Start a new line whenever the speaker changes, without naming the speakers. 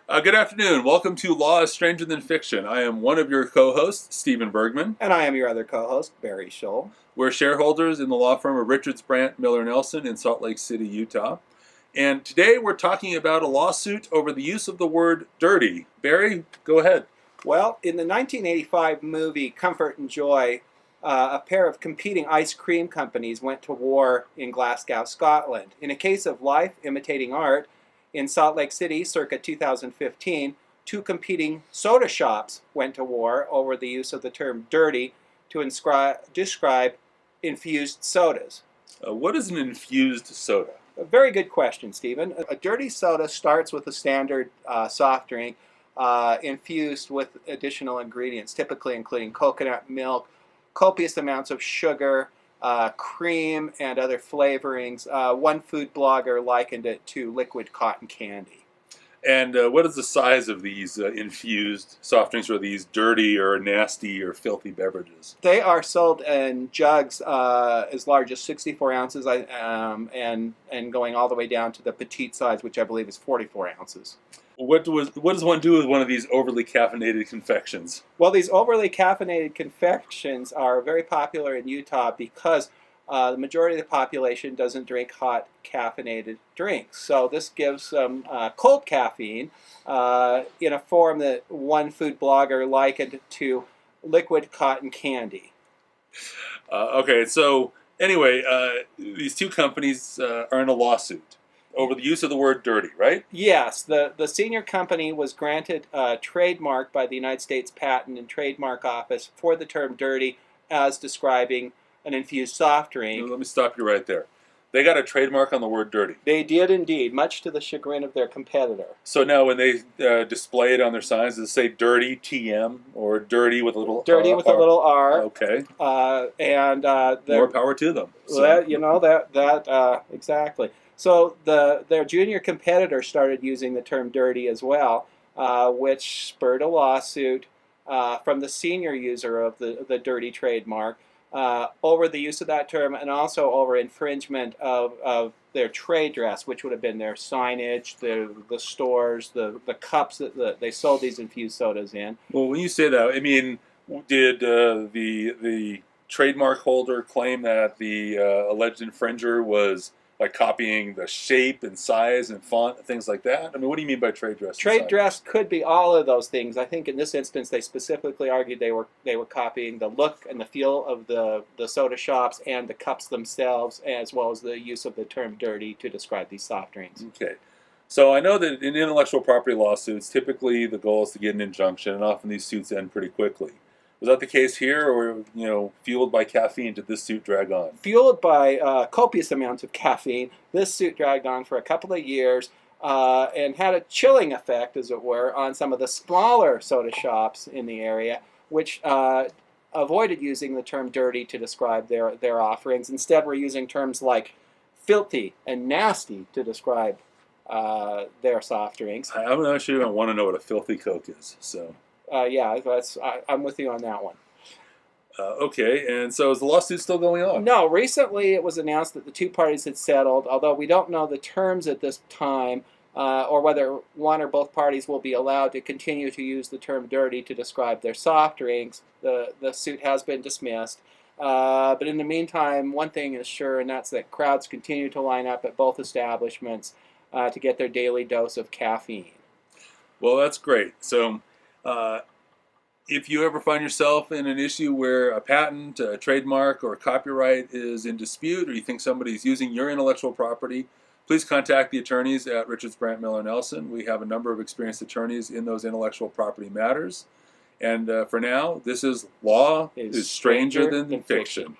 Good afternoon. Welcome to Law is Stranger Than Fiction. I am one of your co-hosts, Steven Bergman.
And I am your other co-host, Barry.Scholl.
We're shareholders in the law firm of Richards Brandt Miller Nelson in Salt Lake City, Utah. And today we're talking about a lawsuit over the use of the word dirty. Barry, go ahead.
Well, in the 1985 movie Comfort and Joy, a pair of competing ice cream companies went to war in Glasgow, Scotland. In a case of life imitating art, in Salt Lake City, circa 2015, two competing soda shops went to war over the use of the term dirty to describe infused sodas.
What is an infused soda?
A very good question, Stephen. A dirty soda starts with a standard soft drink infused with additional ingredients, typically including coconut milk, copious amounts of sugar, cream, and other flavorings. One food blogger likened it to liquid cotton candy.
And what is the size of these infused soft drinks, or these dirty or nasty or filthy beverages?
They are sold in jugs as large as 64 ounces and going all the way down to the petite size, which I believe is 44 ounces.
What does one do with one of these overly caffeinated confections?
Well, these overly caffeinated confections are very popular in Utah because the majority of the population doesn't drink hot caffeinated drinks. So this gives them cold caffeine in a form that one food blogger likened to liquid cotton candy.
Okay, so anyway, these two companies are in a lawsuit over the use of the word dirty, right?
Yes, the senior company was granted a trademark by the United States Patent and Trademark Office for the term dirty as describing an infused soft drink.
Let me stop you right there. They got a trademark on the word dirty.
They did indeed, much to the chagrin of their competitor.
So now when they display it on their signs, does it say dirty TM or dirty with a little
Dirty with a little R.
Okay.
More
power to them.
So. Exactly. So their junior competitor started using the term dirty as well, which spurred a lawsuit from the senior user of the dirty trademark over the use of that term, and also over infringement of their trade dress, which would have been their signage, the stores, the cups that they sold these infused sodas in.
Well, when you say that, I mean, did the trademark holder claim that the alleged infringer was like copying the shape and size and font and things like that? I mean, what do you mean by trade dress?
Trade dress could be all of those things. I think in this instance they specifically argued they were copying the look and the feel of the soda shops and the cups themselves, as well as the use of the term dirty to describe these soft drinks.
Okay. So I know that in intellectual property lawsuits, typically the goal is to get an injunction, and often these suits end pretty quickly. Was that the case here, or, fueled by caffeine, did this suit drag on?
Fueled by copious amounts of caffeine, this suit dragged on for a couple of years and had a chilling effect, as it were, on some of the smaller soda shops in the area, which avoided using the term dirty to describe their offerings. Instead, were using terms like filthy and nasty to describe their soft drinks.
I'm not sure I want to know what a filthy Coke is, so...
I'm with you on that one.
Okay, and so is the lawsuit still going on?
No, recently it was announced that the two parties had settled, although we don't know the terms at this time or whether one or both parties will be allowed to continue to use the term dirty to describe their soft drinks. The suit has been dismissed. But in the meantime, one thing is sure, and that's that crowds continue to line up at both establishments to get their daily dose of caffeine.
Well, that's great. So... if you ever find yourself in an issue where a patent, a trademark, or a copyright is in dispute, or you think somebody's using your intellectual property, please contact the attorneys at Richards Brandt Miller Nelson. We have a number of experienced attorneys in those intellectual property matters. And for now, this is Law is Stranger Than Fiction.